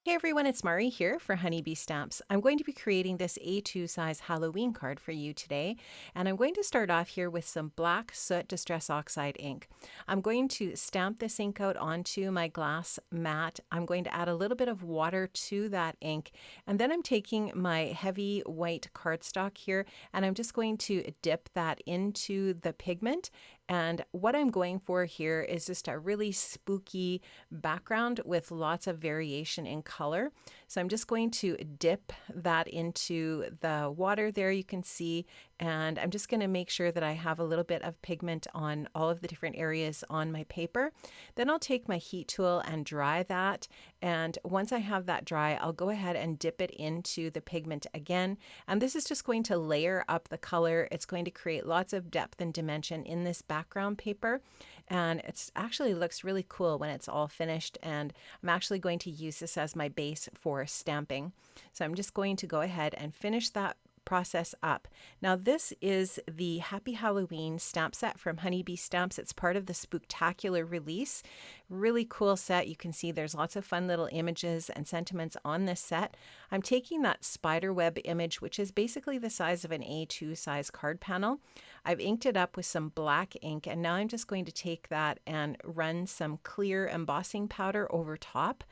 Hey everyone, it's Mari here for Honeybee Stamps. I'm going to be creating this A2 size Halloween card for you today, and I'm going to start off here with some black soot Distress Oxide ink. I'm going to stamp this ink out onto my glass mat. I'm going to add a little bit of water to that ink, and then I'm taking my heavy white cardstock here, and I'm just going to dip that into the pigment. And what I'm going for here is just a really spooky background with lots of variation in color. So I'm just going to dip that into the water there, you can see, and I'm just going to make sure that I have a little bit of pigment on all of the different areas on my paper. Then I'll take my heat tool and dry that. And once I have that dry, I'll go ahead and dip it into the pigment again. And this is just going to layer up the color. It's going to create lots of depth and dimension in this background paper. And it's actually looks really cool when it's all finished. And I'm actually going to use this as my base for stamping. So I'm just going to go ahead and finish that process up. Now this is the Happy Halloween stamp set from Honeybee Stamps. It's part of the Spooktacular release. Really cool set. You can see there's lots of fun little images and sentiments on this set. I'm taking that spider web image, which is basically the size of an A2 size card panel. I've inked it up with some black ink, and now I'm just going to take that and run some clear embossing powder over top.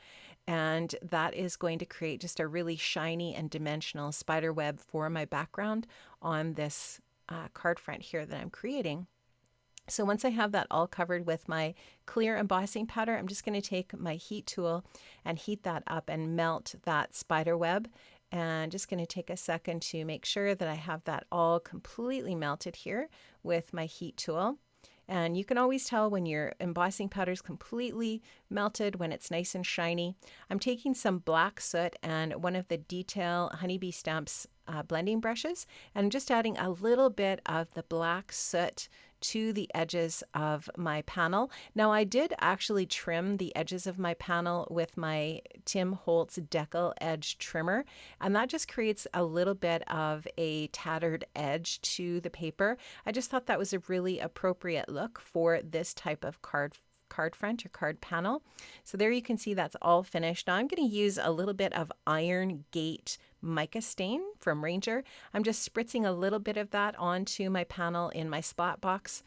And that is going to create just a really shiny and dimensional spider web for my background on this card front here that I'm creating. So once I have that all covered with my clear embossing powder, I'm just going to take my heat tool and heat that up and melt that spider web. And just going to take a second to make sure that I have that all completely melted here with my heat tool. And you can always tell when your embossing powder is completely melted, when it's nice and shiny. I'm taking some black soot and one of the Detail Honeybee Stamps blending brushes, and I'm just adding a little bit of the black soot to the edges of my panel. Now I did actually trim the edges of my panel with my Tim Holtz Decal Edge trimmer, and that just creates a little bit of a tattered edge to the paper. I just thought that was a really appropriate look for this type of card front or card panel. So there you can see that's all finished. Now I'm going to use a little bit of Iron Gate mica stain from Ranger. I'm just spritzing a little bit of that onto my panel in my splat box,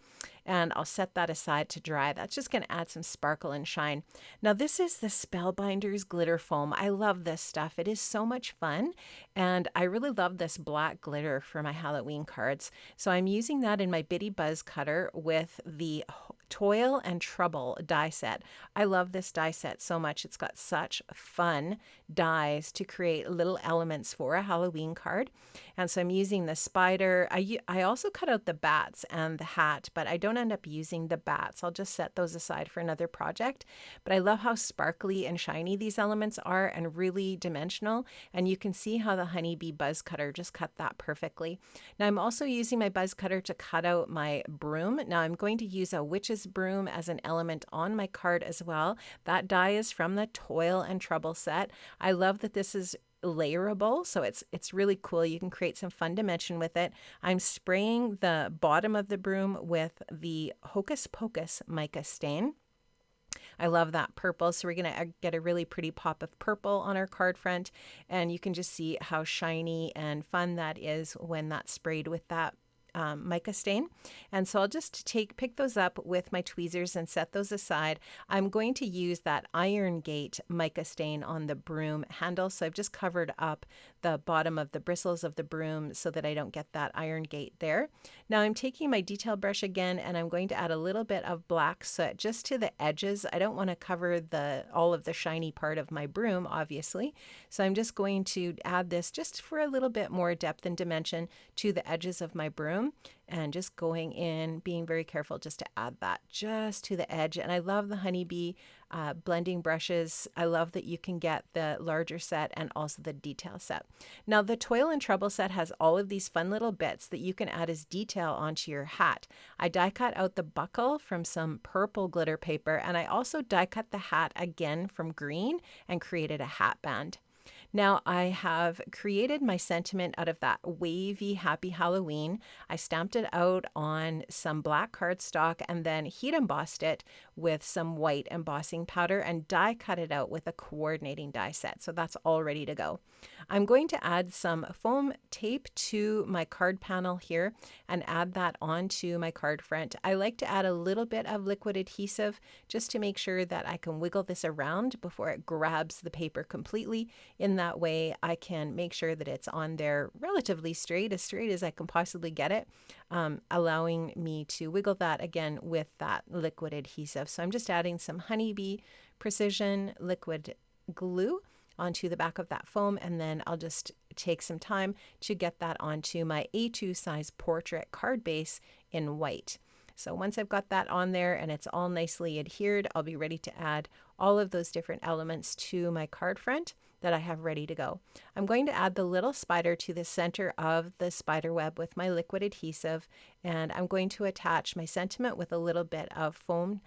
and I'll set that aside to dry. That's just going to add some sparkle and shine. Now this is the Spellbinders glitter foam. I love this stuff. It is so much fun, and I really love this black glitter for my Halloween cards. So I'm using that in my Bitty Buzz cutter with the Toil and Trouble die set. I love this die set so much. It's got such fun dies to create little elements for a Halloween card. And so I'm using the spider. I also cut out the bats and the hat, but I don't end up using the bats. I'll just set those aside for another project. But I love how sparkly and shiny these elements are and really dimensional. And you can see how the Honeybee Buzz Cutter just cut that perfectly. Now I'm also using my buzz cutter to cut out my broom. Now I'm going to use a witch's broom as an element on my card as well. That die is from the Toil and Trouble set. I love that this is layerable, so it's really cool. You can create some fun dimension with it. I'm spraying the bottom of the broom with the Hocus Pocus mica stain. I love that purple, so we're going to get a really pretty pop of purple on our card front, and you can just see how shiny and fun that is when that's sprayed with that mica stain. And so I'll just pick those up with my tweezers and set those aside. I'm going to use that Iron Gate mica stain on the broom handle, so I've just covered up the bottom of the bristles of the broom so that I don't get that Iron Gate there. Now I'm taking my detail brush again, and I'm going to add a little bit of black soot just to the edges. I don't want to cover all of the shiny part of my broom, obviously, so I'm just going to add this just for a little bit more depth and dimension to the edges of my broom, and just going in, being very careful just to add that just to the edge. And I love the Honeybee blending brushes. I love that you can get the larger set and also the detail set. Now the Toil and Trouble set has all of these fun little bits that you can add as detail onto your hat. I die cut out the buckle from some purple glitter paper, and I also die cut the hat again from green and created a hat band. Now I have created my sentiment out of that wavy Happy Halloween. I stamped it out on some black cardstock and then heat embossed it with some white embossing powder and die cut it out with a coordinating die set. So that's all ready to go. I'm going to add some foam tape to my card panel here and add that onto my card front. I like to add a little bit of liquid adhesive just to make sure that I can wiggle this around before it grabs the paper completely. In that way, I can make sure that it's on there relatively straight as I can possibly get it, allowing me to wiggle that again with that liquid adhesive. So I'm just adding some Honeybee Precision liquid glue onto the back of that foam, and then I'll just take some time to get that onto my A2 size portrait card base in white. So once I've got that on there and it's all nicely adhered, I'll be ready to add all of those different elements to my card front that I have ready to go. I'm going to add the little spider to the center of the spider web with my liquid adhesive, and I'm going to attach my sentiment with a little bit of foam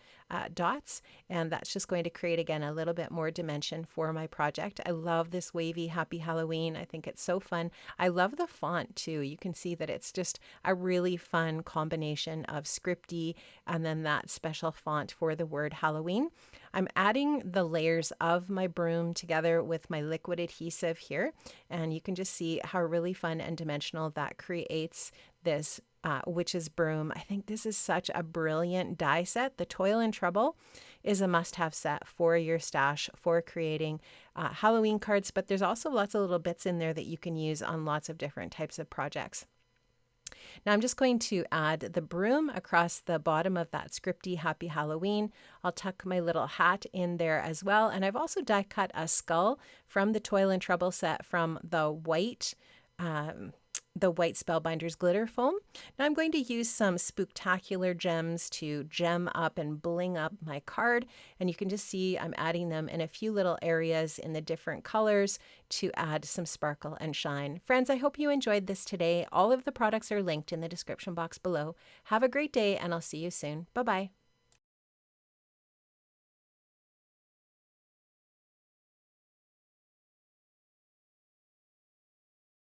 dots, and that's just going to create again a little bit more dimension for my project. I love this wavy Happy Halloween. I think it's so fun. I love the font too. You can see that it's just a really fun combination of scripty and then that special font for the word Halloween. I'm adding the layers of my broom together with my liquid adhesive here, and you can just see how really fun and dimensional that creates this witch's broom. I think this is such a brilliant die set. The Toil and Trouble is a must-have set for your stash for creating Halloween cards, but there's also lots of little bits in there that you can use on lots of different types of projects. Now I'm just going to add the broom across the bottom of that scripty Happy Halloween. I'll tuck my little hat in there as well. And I've also die cut a skull from the Toil and Trouble set from the white Spellbinders glitter foam. Now I'm going to use some Spooktacular gems to gem up and bling up my card, and you can just see I'm adding them in a few little areas in the different colors to add some sparkle and shine. Friends, I hope you enjoyed this today. All of the products are linked in the description box below. Have a great day, and I'll see you soon. Bye-bye.